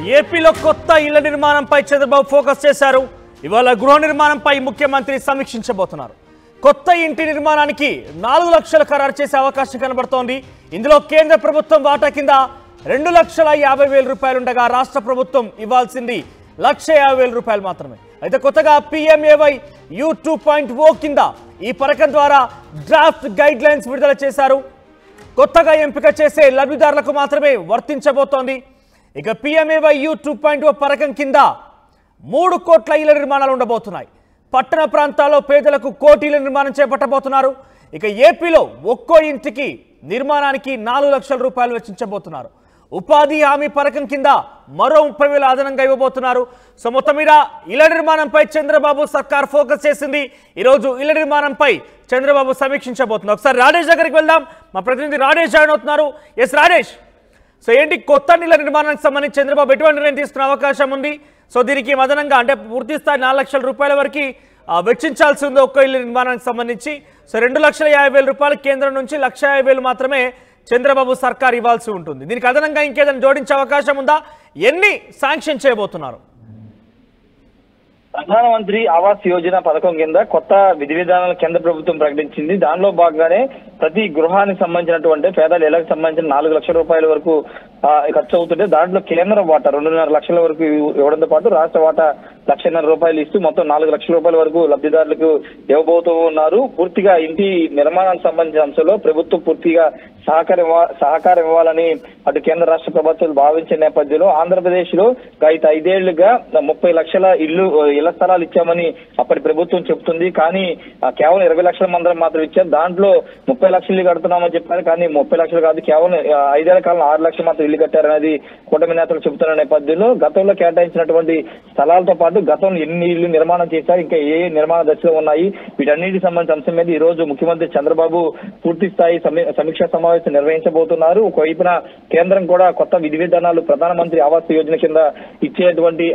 ఏపీలో కొత్త ఇళ్ల నిర్మాణంపై చంద్రబాబు ఫోకస్ చేశారు. ఇవాళ గృహ నిర్మాణంపై ముఖ్యమంత్రి సమీక్షించబోతున్నారు. కొత్త ఇంటి నిర్మాణానికి 4 లక్షలు ఖరారు చేసే అవకాశం కనబడుతోంది. ఇందులో కేంద్ర ప్రభుత్వం వాటా కింద 2,50,000 రూపాయలు ఉండగా రాష్ట్ర ప్రభుత్వం ఇవ్వాల్సింది 1,50,000 రూపాయలు మాత్రమే. అయితే కొత్తగా PMAY U 2.0 కింద ఈ పథకం ద్వారా డ్రాఫ్ట్ గైడ్ లైన్స్ విడుదల చేశారు. కొత్తగా ఎంపిక చేసే లబ్ధిదారులకు మాత్రమే వర్తించబోతోంది. ఇక PMAY U 2.0 పథకం కింద 3 కోట్ల ఇళ్ల నిర్మాణాలు ఉండబోతున్నాయి. పట్టణ ప్రాంతాల్లో పేదలకు కోటి ఇళ్ల నిర్మాణం చేపట్టబోతున్నారు. ఇక ఏపీలో ఒక్కో ఇంటికి నిర్మాణానికి 4 లక్షల రూపాయలు వెచ్చించబోతున్నారు. ఉపాధి హామీ పథకం కింద మరో 30,000 అదనంగా ఇవ్వబోతున్నారు. సో మొత్తం మీద ఇళ్ల నిర్మాణంపై చంద్రబాబు సర్కార్ ఫోకస్ చేసింది. ఈరోజు ఇళ్ల నిర్మాణంపై చంద్రబాబు సమీక్షించబోతున్నారు. ఒకసారి రాజేష్ దగ్గరికి వెళ్దాం. మా ప్రతినిధి రాజేష్ జాయిన్ అవుతున్నారు. ఎస్ రాజేష్, సో ఏంటి కొత్త ఇళ్ల నిర్మాణానికి సంబంధించి చంద్రబాబు ఎటువంటి నిర్ణయం తీసుకునే అవకాశం ఉంది? సో దీనికి అదనంగా అంటే పూర్తి స్థాయి 4 లక్షల రూపాయల వరకు వెచ్చించాల్సి ఉంది ఒక్కో ఇళ్ల నిర్మాణానికి సంబంధించి. సో 2,50,000 రూపాయలు కేంద్రం నుంచి 1,50,000 మాత్రమే చంద్రబాబు సర్కార్ ఇవ్వాల్సి ఉంటుంది. దీనికి అదనంగా ఇంకేదైనా జోడించే అవకాశం ఉందా? ఎన్ని శాంక్షన్ చేయబోతున్నారు? ప్రధానమంత్రి ఆవాస్ యోజన పథకం కింద కొత్త విధి విధానాలు కేంద్ర ప్రభుత్వం ప్రకటించింది. దానిలో భాగంగానే ప్రతి గృహానికి సంబంధించినటువంటి పేదల ఇళ్లకు సంబంధించిన 4 లక్షల రూపాయల వరకు ఖర్చు అవుతుంటే దాంట్లో కేంద్ర వాటా 2.5 లక్షల వరకు ఇవ్వడంతో పాటు రాష్ట్ర వాటా 1,50,000 రూపాయలు ఇస్తూ మొత్తం 4 లక్షల రూపాయల వరకు లబ్ధిదారులకు ఇవ్వబోతూ ఉన్నారు. పూర్తిగా ఇంటి నిర్మాణానికి సంబంధించిన అంశంలో ప్రభుత్వం పూర్తిగా సహకారం ఇవ్వాలని అటు కేంద్ర రాష్ట్ర ప్రభుత్వాలు భావించిన నేపథ్యంలో ఆంధ్రప్రదేశ్ లో గత 5 ఏళ్లుగా 30 లక్షల ఇళ్ల స్థలాలు ఇచ్చామని అప్పటి ప్రభుత్వం చెప్తుంది. కానీ కేవలం 20 లక్షల మందిరం మాత్రం ఇచ్చారు. దాంట్లో 30 లక్షలు కడుతున్నామని చెప్పారు. కానీ 30 లక్షలు కాదు, కేవలం 5 ఏళ్ల కాలంలో 6 లక్షలు మాత్రం ఇల్లు కట్టారనేది కూటమి నేతలు చెబుతున్న నేపథ్యంలో గతంలో కేటాయించినటువంటి స్థలాలతో పాటు గతంలో ఎన్ని ఇళ్లు నిర్మాణం చేశారు, ఇంకా ఏ నిర్మాణ దశలో ఉన్నాయి, వీటన్నిటికి సంబంధించిన అంశం మీద ఈ రోజు ముఖ్యమంత్రి చంద్రబాబు పూర్తి స్థాయి సమీక్షా సమావేశం నిర్వహించబోతున్నారు. ఒకవైపున కేంద్రం కూడా కొత్త విధి విధానాలు ప్రధానమంత్రి ఆవాస్ యోజన కింద ఇచ్చేటువంటి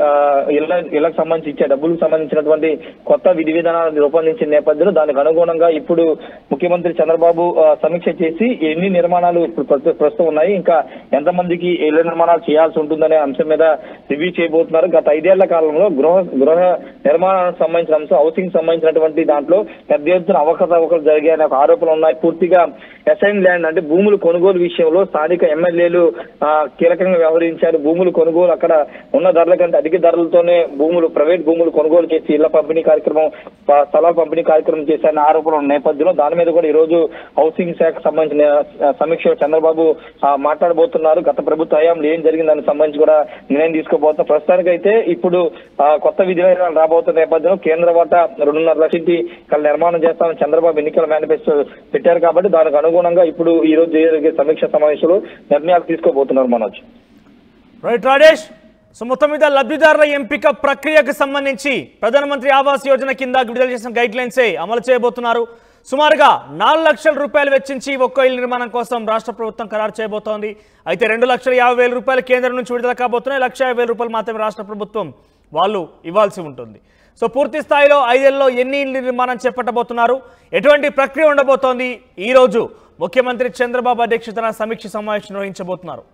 ఇళ్లకు సంబంధించి ఇచ్చే డబ్బులకు సంబంధించినటువంటి కొత్త విధి విధానాలను రూపొందించిన నేపథ్యంలో దానికి అనుగుణంగా ఇప్పుడు ముఖ్యమంత్రి చంద్రబాబు సమీక్ష చేసి ఎన్ని నిర్మాణాలు ఇప్పుడు ప్రస్తుతం ఉన్నాయి, ఇంకా ఎంతమందికి ఇళ్ల నిర్మాణాలు చేయాల్సి ఉంటుందనే అంశం మీద రివ్యూ చేయబోతున్నారు. గత 5 ఏళ్ల కాలంలో గృహ నిర్మాణానికి సంబంధించిన అంశం, హౌసింగ్ సంబంధించినటువంటి దాంట్లో పెద్ద ఎత్తున అవకతవకలు జరిగాయనే ఒక ఆరోపణలు ఉన్నాయి. పూర్తిగా అసైన్ ల్యాండ్ అంటే భూములు కొనుగోలు విషయంలో స్థానిక ఎమ్మెల్యేలు కీలకంగా వ్యవహరించారు. భూములు కొనుగోలు అక్కడ ఉన్న ధరల కంటే అధిక ధరలతోనే ప్రైవేట్ భూములు కొనుగోలు చేసి ఇళ్ల పంపిణీ కార్యక్రమం, స్థలాల పంపిణీ కార్యక్రమం చేశారనే ఆరోపణలు ఉన్న నేపథ్యంలో దాని మీద కూడా ఈ రోజు హౌసింగ్ శాఖకు సంబంధించిన సమీక్ష చంద్రబాబు మాట్లాడబోతున్నారు. గత ప్రభుత్వ హయాంలో ఏం జరిగింది దానికి సంబంధించి కూడా నిర్ణయం తీసుకోబోతున్నారు. ప్రస్తుతానికి అయితే ఇప్పుడు కొత్త విధి విధానాలు రాబోతున్న నేపథ్యంలో కేంద్ర వాటా 2.5 లక్షల నిర్మాణం చేస్తామని చంద్రబాబు ఎన్నికల మేనిఫెస్టో పెట్టారు. కాబట్టి దానికి అనుగుణంగా ఇప్పుడు ఈ రోజు జరిగే సమీక్ష సమావేశంలో నిర్ణయాలు తీసుకోబోతున్నారు. మనోజ్. రైట్ రాజేష్, సో మొత్తం మీద లబ్ధిదారుల ఎంపిక ప్రక్రియకు సంబంధించి ప్రధానమంత్రి ఆవాస్ యోజన కింద విడుదల చేసిన గైడ్ లైన్సే అమలు చేయబోతున్నారు. సుమారుగా 4 లక్షల రూపాయలు వెచ్చించి ఒక్కో ఇళ్ల నిర్మాణం కోసం రాష్ట్ర ప్రభుత్వం ఖరారు చేయబోతోంది. అయితే 2,50,000 రూపాయలు కేంద్రం నుంచి విడుదల కాబోతున్నాయి. 1,50,000 రూపాయలు మాత్రమే రాష్ట్ర ప్రభుత్వం వాళ్ళు ఇవ్వాల్సి ఉంటుంది. సో పూర్తి స్థాయిలో 5 ఏళ్లలో ఎన్ని ఇళ్ల నిర్మాణం చేపట్టబోతున్నారు, ఎటువంటి ప్రక్రియ ఉండబోతోంది, ఈ రోజు ముఖ్యమంత్రి చంద్రబాబు అధ్యక్షతన సమీక్ష సమావేశం నిర్వహించబోతున్నారు.